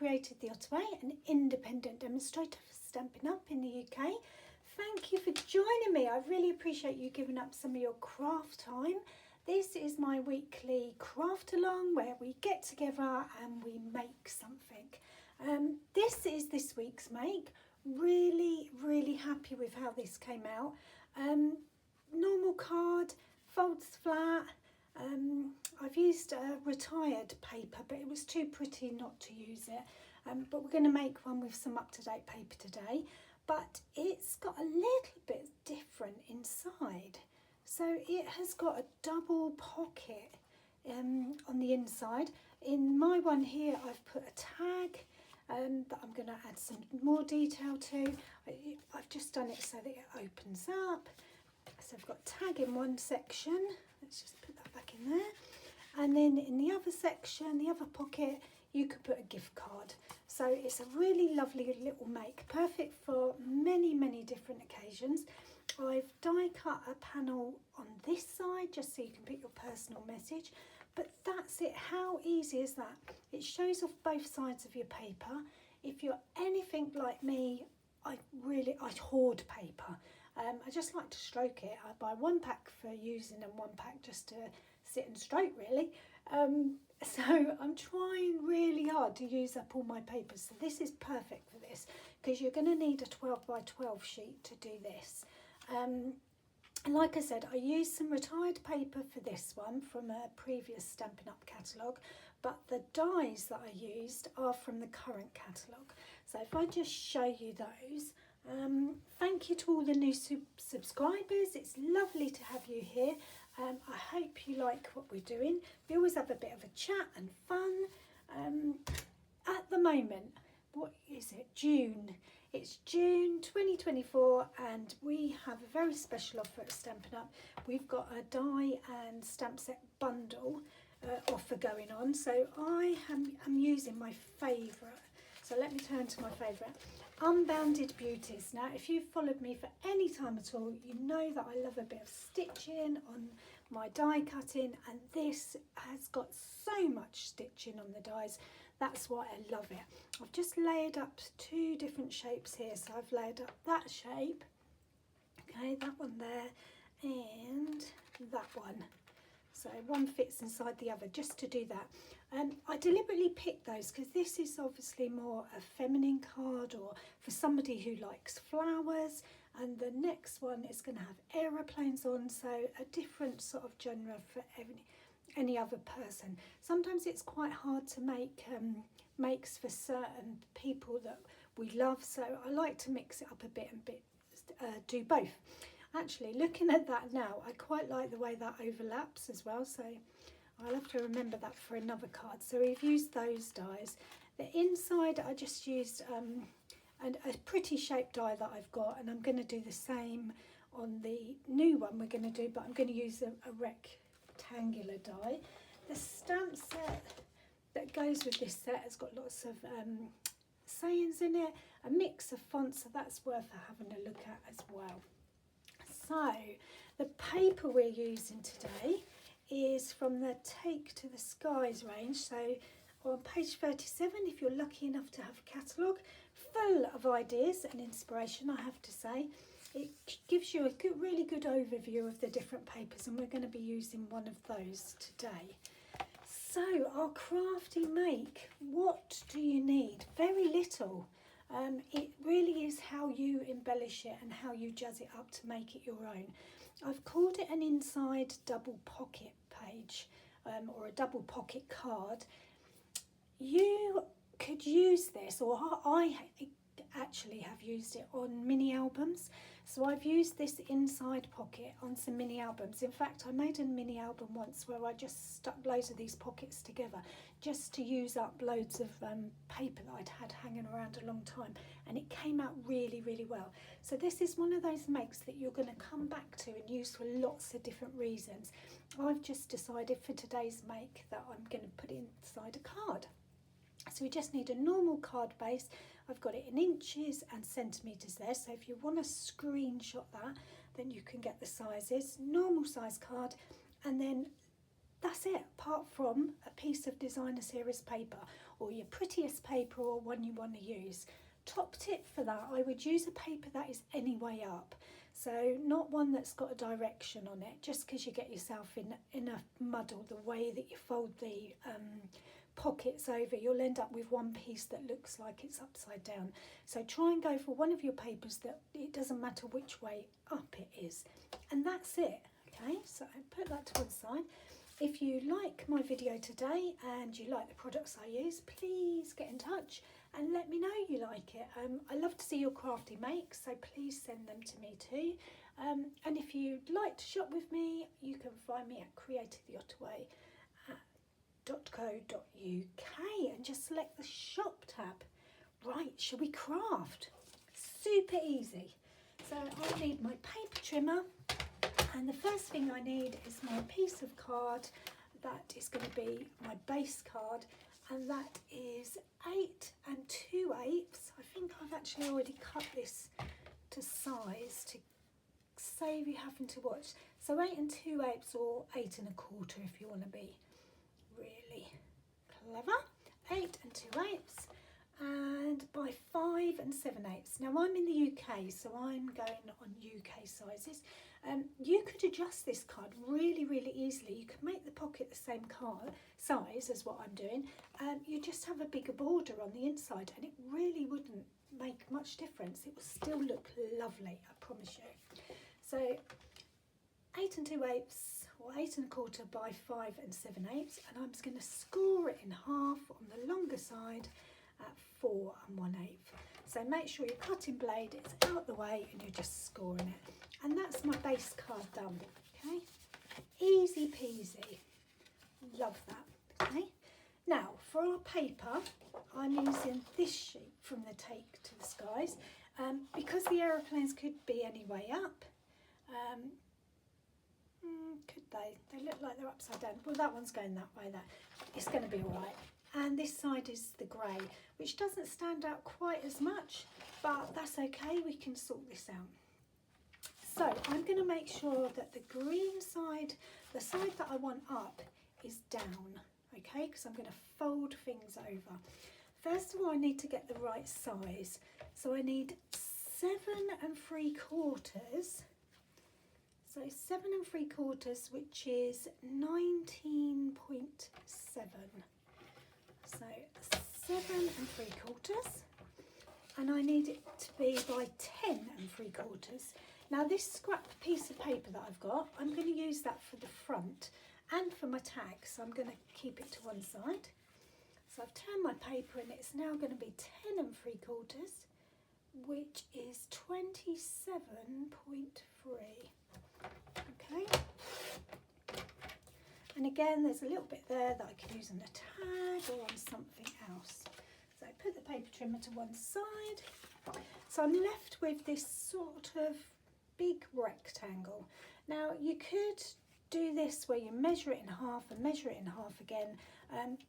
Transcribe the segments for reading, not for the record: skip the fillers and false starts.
Created the Ottaway, an independent demonstrator for Stampin' Up in the UK. Thank you for joining me. I really appreciate you giving up some of your craft time. This is my weekly craft along where we get together and we make something. This is this week's make. Really happy with how this came out. Normal card, folds flat. I've used a retired paper, but it was too pretty not to use it. But we're going to make one with some up-to-date paper today. But it's got a little bit different inside. So it has got a double pocket on the inside. In my one here, I've put a tag that I'm going to add some more detail to. I've just done it so that it opens up. So I've got a tag in one section. Let's just put that back in there. And then in the other section, the other pocket, you could put a gift card. So it's a really lovely little make, perfect for many different occasions. I've die cut a panel on this side just so you can put your personal message. But that's it. How easy is that? It shows off both sides of your paper. If you're anything like me, I hoard paper. I just like to stroke it. I buy one pack for using and one pack just to sit and stroke, really. So I'm trying really hard to use up all my papers. So this is perfect for this because you're going to need a 12 by 12 sheet to do this. And like I said, I used some retired paper for this one from a previous Stampin' Up catalogue, but the dies that I used are from the current catalogue. So if I just show you those, thank you to all the new subscribers. It's lovely to have you here. I hope you like what we're doing. We always have a bit of a chat and fun. At the moment, what is it? June. It's June 2024 and we have a very special offer at Stampin' Up. We've got a die and stamp set bundle offer going on. So I am using my favourite. So let me turn to my favourite. Unbounded Beauties. Now, if you've followed me for any time at all, you know that I love a bit of stitching on my die cutting, and this has got so much stitching on the dies. That's why I love it. I've just layered up two different shapes here. So I've layered up that shape, okay, that one there, and that one. So one fits inside the other, just to do that. I deliberately picked those because this is obviously more a feminine card or for somebody who likes flowers, and the next one is going to have aeroplanes on, so a different sort of genre for any other person. Sometimes it's quite hard to make makes for certain people that we love, so I like to mix it up a bit and do both. Actually, looking at that now, I quite like the way that overlaps as well, so I'll have to remember that for another card. So we've used those dies. The inside, I just used a pretty shaped die that I've got, and I'm going to do the same on the new one we're going to do, but I'm going to use a rectangular die. The stamp set that goes with this set has got lots of sayings in it, a mix of fonts, so that's worth having a look at as well. So the paper we're using today is from the Take to the Skies range. So on page 37, if you're lucky enough to have a catalogue, full of ideas and inspiration, I have to say. It gives you a really good overview of the different papers, and we're going to be using one of those today. So our crafty make, what do you need? Very little. It really is how you embellish it and how you jazz it up to make it your own. I've called it an inside double pocket page or a double pocket card. You could use this, or I actually have used it on mini albums. So I've used this inside pocket on some mini albums. In fact, I made a mini album once where I just stuck loads of these pockets together just to use up loads of paper that I'd had hanging around a long time, and it came out really well. So this is one of those makes that you're going to come back to and use for lots of different reasons. I've just decided for today's make that I'm going to put it inside a card. So we just need a normal card base. I've got it in inches and centimetres there, so if you want to screenshot that, then you can get the sizes. Normal size card, and then that's it, apart from a piece of designer series paper or your prettiest paper or one you want to use. Top tip for that, I would use a paper that is any way up. So not one that's got a direction on it, just because you get yourself in a muddle the way that you fold the pockets over, you'll end up with one piece that looks like it's upside down. So try and go for one of your papers that it doesn't matter which way up it is. And that's it, okay? So put that to one side. If you like my video today and you like the products I use, please get in touch and let me know you like it. I love to see your crafty makes, so please send them to me too. And if you'd like to shop with me, you can find me at createdtheottaway.co.uk and just select the shop tab. Right, shall we craft? Super easy. So I need my paper trimmer, and the first thing I need is my piece of card that is going to be my base card, and that is 8 2/8. I think I've actually already cut this to size to save you having to watch. So 8 2/8 or 8 1/4 if you want to be really clever. 8 2/8 and by 5 7/8. Now I'm in the UK, so I'm going on UK sizes. You could adjust this card really easily. You could make the pocket the same size as what I'm doing. You just have a bigger border on the inside and it really wouldn't make much difference. It will still look lovely, I promise you. So 8 2/8 or 8 1/4 by 5 7/8, and I'm just going to score it in half on the longer side at 4 1/8. So make sure your cutting blade is out the way and you're just scoring it. And that's my base card done, okay? Easy peasy. Love that, okay? Now, for our paper, I'm using this sheet from the Take to the Skies. Because the aeroplanes could be any way up, could they? They look like they're upside down. Well, that one's going that way, it's going to be all right. And this side is the grey, which doesn't stand out quite as much, but that's okay, we can sort this out. So I'm going to make sure that the green side, the side that I want up, is down, okay, because I'm going to fold things over. First of all, I need to get the right size. So I need 7 3/4. So 7 3/4, which is 19.7. So 7 3/4, and I need it to be by 10 3/4. Now this scrap piece of paper that I've got, I'm going to use that for the front and for my tag, so I'm going to keep it to one side. So I've turned my paper and it's now going to be 10 3/4, which is 27.3. Okay. And again, there's a little bit there that I could use on a tag or on something else. So I put the paper trimmer to one side. So I'm left with this sort of big rectangle. Now you could do this where you measure it in half and measure it in half again,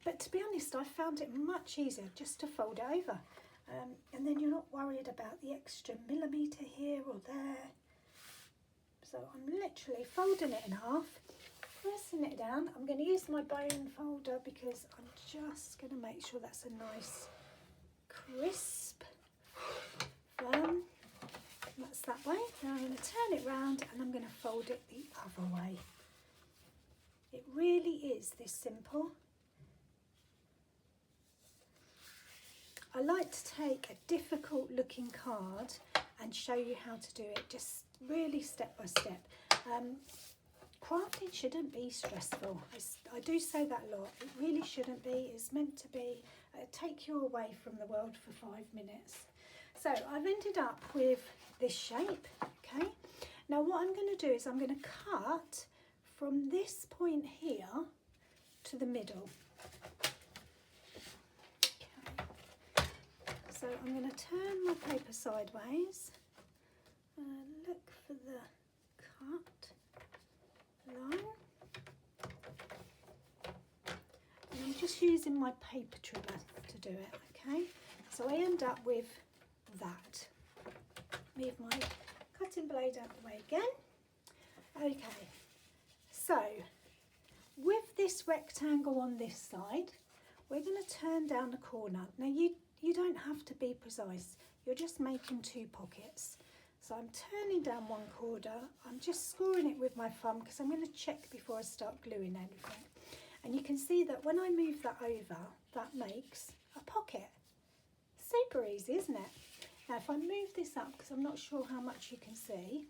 but to be honest, I found it much easier just to fold it over, and then you're not worried about the extra millimetre here or there. So I'm literally folding it in half, pressing it down. I'm going to use my bone folder because I'm just going to make sure that's a nice crisp firm. That's that way. Now I'm going to turn it round and I'm going to fold it the other way. It really is this simple. I like to take a difficult looking card and show you how to do it, just really step by step. Crafting shouldn't be stressful. I do say that a lot. It really shouldn't be. It's meant to be take you away from the world for 5 minutes. So I've ended up with this shape, okay? Now what I'm going to do is I'm going to cut from this point here to the middle. Okay. So I'm going to turn my paper sideways and look for the cut line. And I'm just using my paper trimmer to do it, okay? So I end up with that. Move my cutting blade out the way again. Okay, so with this rectangle on this side, we're going to turn down the corner. Now you don't have to be precise, you're just making 2 pockets. So I'm turning down one corner, I'm just scoring it with my thumb because I'm going to check before I start gluing anything. And you can see that when I move that over, that makes a pocket. Super easy, isn't it? Now if I move this up, because I'm not sure how much you can see,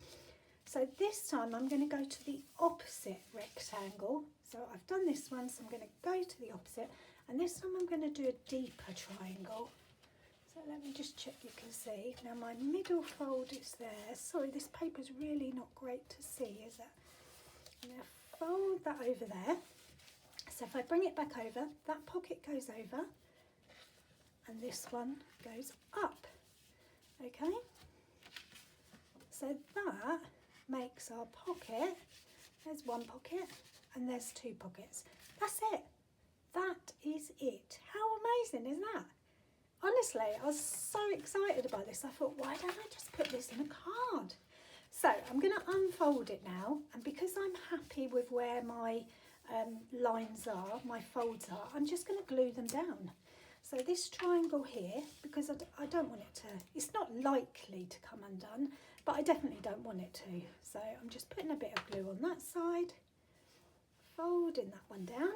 so this time I'm going to go to the opposite rectangle. So I've done this one, so I'm going to go to the opposite, and this time I'm going to do a deeper triangle. So let me just check you can see. Now my middle fold is there. Sorry, this paper's really not great to see, is it? I'm going to fold that over there. So if I bring it back over, that pocket goes over, and this one goes up. Okay? So that makes our pocket. There's one pocket, and there's 2 pockets. That's it. That is it. How amazing is that? Honestly, I was so excited about this. I thought, why don't I just put this in a card? So I'm going to unfold it now, and because I'm happy with where my lines are, my folds are, I'm just going to glue them down. So this triangle here, because I don't want it to, it's not likely to come undone, but I definitely don't want it to. So I'm just putting a bit of glue on that side, folding that one down.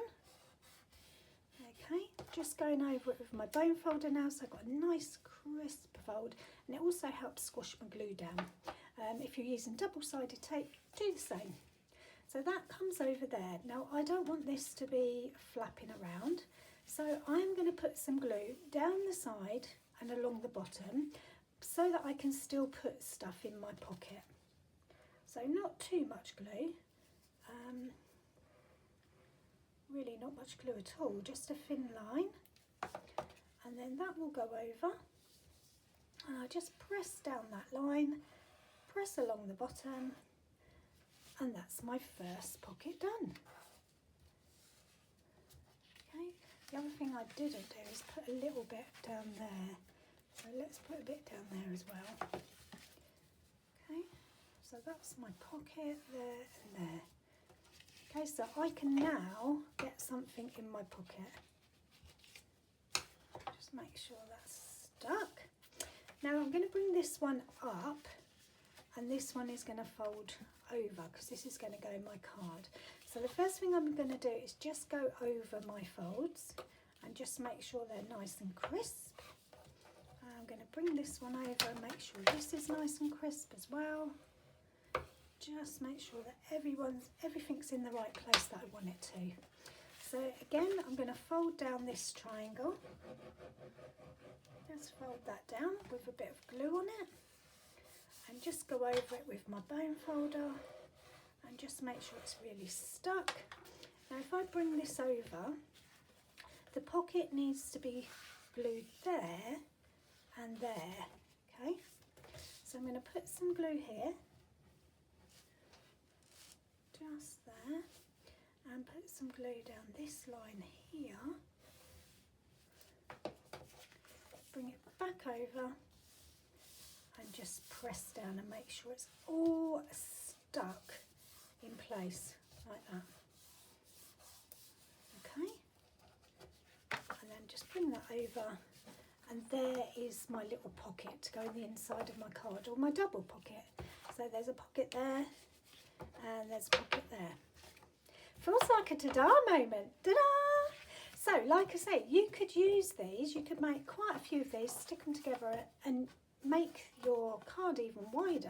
Okay, just going over it with my bone folder now, so I've got a nice crisp fold, and it also helps squash my glue down. If you're using double-sided tape, do the same. So that comes over there. Now I don't want this to be flapping around, so I'm going to put some glue down the side and along the bottom so that I can still put stuff in my pocket. So not too much glue. Really not much glue at all, just a thin line, and then that will go over, and I just press down that line, press along the bottom, and that's my first pocket done. Okay, the other thing I didn't do is put a little bit down there, so let's put a bit down there as well. Okay, so that's my pocket there and there. Okay, so I can now get something in my pocket. Just make sure that's stuck. Now I'm going to bring this one up, and this one is going to fold over because this is going to go in my card. So the first thing I'm going to do is just go over my folds and just make sure they're nice and crisp. I'm going to bring this one over and make sure this is nice and crisp as well. Just make sure that everything's in the right place that I want it to. So again, I'm going to fold down this triangle. Just fold that down with a bit of glue on it, and just go over it with my bone folder and just make sure it's really stuck. Now if I bring this over, the pocket needs to be glued there and there. Okay, so I'm going to put some glue here, just there, and put some glue down this line here. Bring it back over and just press down and make sure it's all stuck in place like that. Okay, and then just bring that over, and there is my little pocket to go in the inside of my card, or my double pocket. So there's a pocket there, and there's a pocket there. Feels like a ta-da moment. Ta-da! So, like I say, you could use these, you could make quite a few of these, stick them together and make your card even wider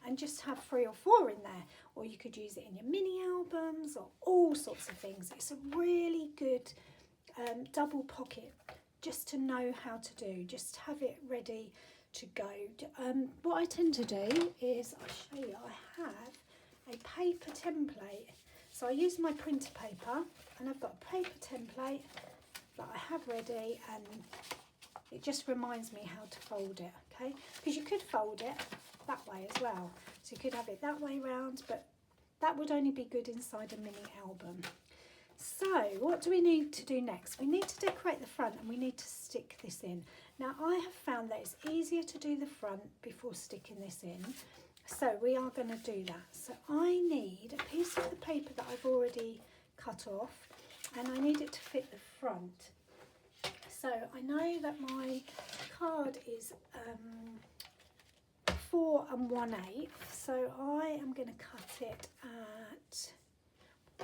and just have 3 or 4 in there. Or you could use it in your mini albums or all sorts of things. It's a really good double pocket just to know how to do, just have it ready to go. What I tend to do is, I'll show you, I have a paper template. So I use my printer paper, and I've got a paper template that I have ready, and it just reminds me how to fold it, okay? Because you could fold it that way as well. So you could have it that way round, but that would only be good inside a mini album. So what do we need to do next? We need to decorate the front, and we need to stick this in. Now I have found that it's easier to do the front before sticking this in. So we are going to do that. So I need a piece of the paper that I've already cut off, and I need it to fit the front. So I know that my card is 4 1/8, so I am going to cut it at,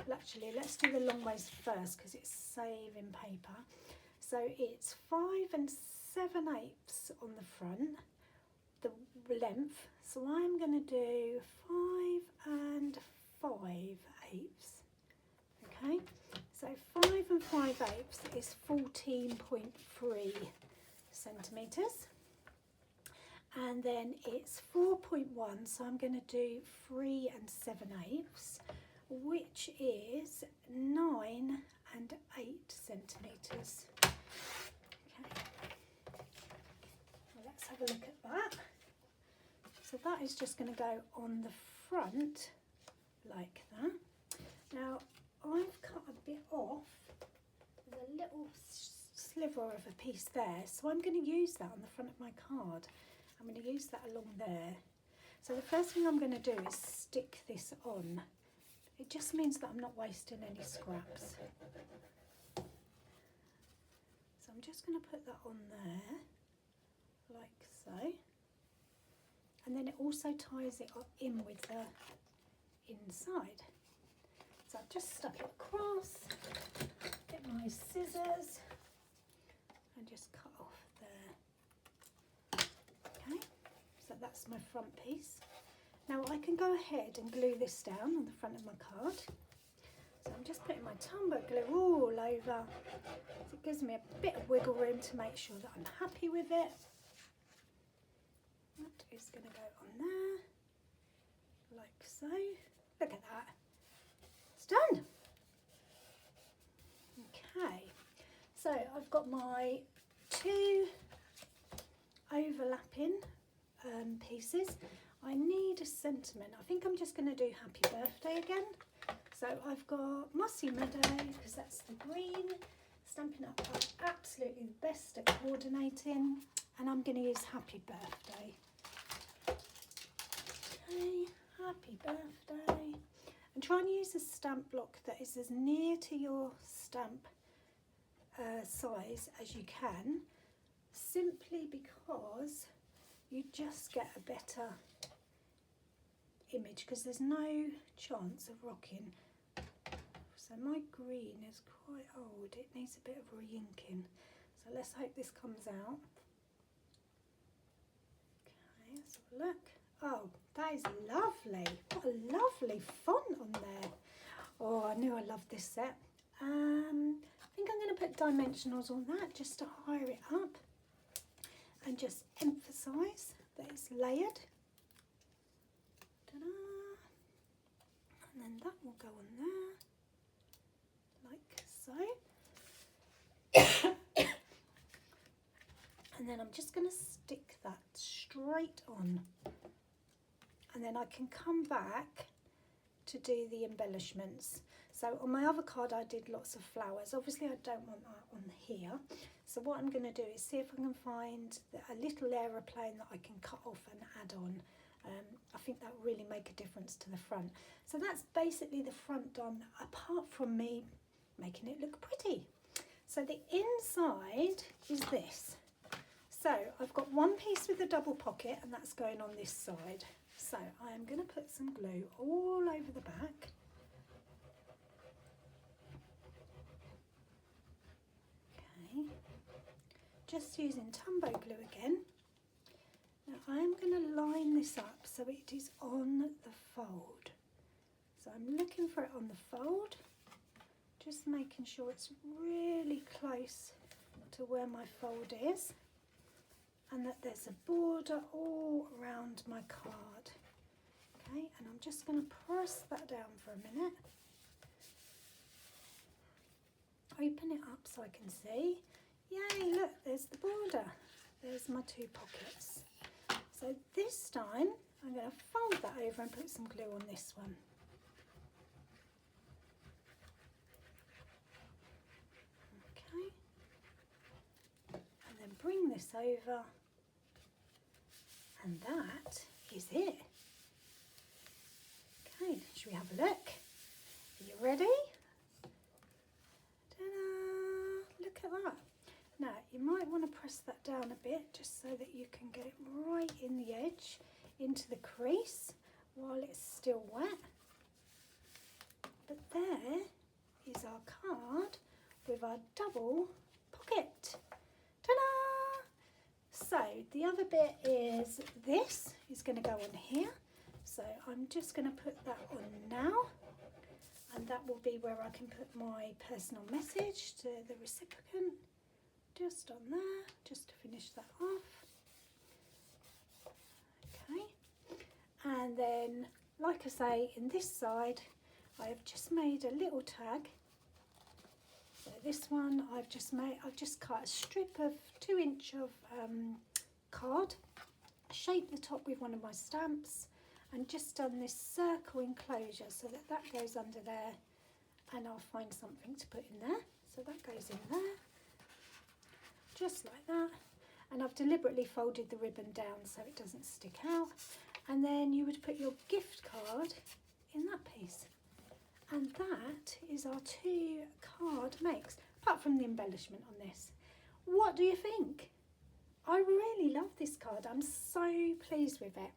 well, actually let's do the long ways first because it's saving paper. So it's 5 7/8 on the front, the length, so I'm going to do 5 5/8. Okay, so 5 5/8 is 14.3 centimetres, and then it's 4.1, so I'm going to do 3 7/8, which is 9 8 centimetres. Okay, well, let's have a look at that. So that is just going to go on the front like that. Now I've cut a bit off, there's a little sliver of a piece there, so I'm going to use that on the front of my card. I'm going to use that along there. So the first thing I'm going to do is stick this on. It just means that I'm not wasting any scraps. So I'm just going to put that on there, like so. And then it also ties it up in with the inside. So I've just stuck it across, get my scissors and just cut off there. Okay, so that's my front piece. Now I can go ahead and glue this down on the front of my card. So I'm just putting my Tombow glue all over, so it gives me a bit of wiggle room to make sure that I'm happy with it. That is going to go on there, like so. Look at that. It's done. Okay, so I've got my 2 overlapping pieces. I need a sentiment. I think I'm just going to do happy birthday again. So I've got Mossy Meadow, because that's the green. Stampin'Up are absolutely the best at coordinating, and I'm going to use happy birthday. Okay, happy birthday. And try and use a stamp block that is as near to your stamp size as you can, simply because you just get a better image, because there's no chance of rocking. So my green is quite old, it needs a bit of re-inking, so let's hope this comes out. Okay, let's have a look. Oh, that is lovely. What a lovely font on there. Oh, I knew I loved this set. I think I'm going to put dimensionals on that just to higher it up and just emphasise that it's layered. Ta-da! And then that will go on there, like so. And then I'm just going to stick that straight on. And then I can come back to do the embellishments. So on my other card I did lots of flowers. Obviously I don't want that on here. So what I'm going to do is see if I can find a little aeroplane that I can cut off and add on. I think that will really make a difference to the front. So that's basically the front done, apart from me making it look pretty. So the inside is this. So I've got one piece with a double pocket, and that's going on this side. So I am going to put some glue all over the back. Okay, just using Tombow glue again. Now I am going to line this up so it is on the fold. So I'm looking for it on the fold, just making sure it's really close to where my fold is, and that there's a border all around my card. Okay, and I'm just going to press that down for a minute. Open it up so I can see. Yay, look, there's the border. There's my 2 pockets. So this time I'm going to fold that over and put some glue on this one. Okay, and then bring this over, and that is it. Okay, should we have a look? Are you ready? look at that. Now you might want to press that down a bit just so that you can get it right in the edge into the crease while it's still wet. But there is our card with our double pocket. Ta-da! So the other bit is this is going to go on here. So I'm just going to put that on now, and that will be where I can put my personal message to the recipient, just on there, just to finish that off. Okay, and then like I say, in this side I have just made a little tag. So this one I've just cut a strip of 2" of card, shaped the top with one of my stamps, and just done this circle enclosure so that that goes under there, and I'll find something to put in there. So that goes in there, just like that. And I've deliberately folded the ribbon down so it doesn't stick out. And then you would put your gift card in that piece. And that is our 2 card makes, apart from the embellishment on this. What do you think? I really love this card. I'm so pleased with it.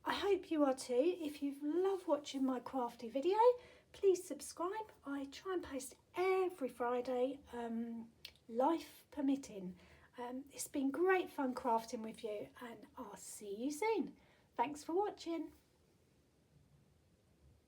I hope you are too. If you love watching my crafty video, please subscribe. I try and post every Friday, life permitting. It's been great fun crafting with you, and I'll see you soon. Thanks for watching.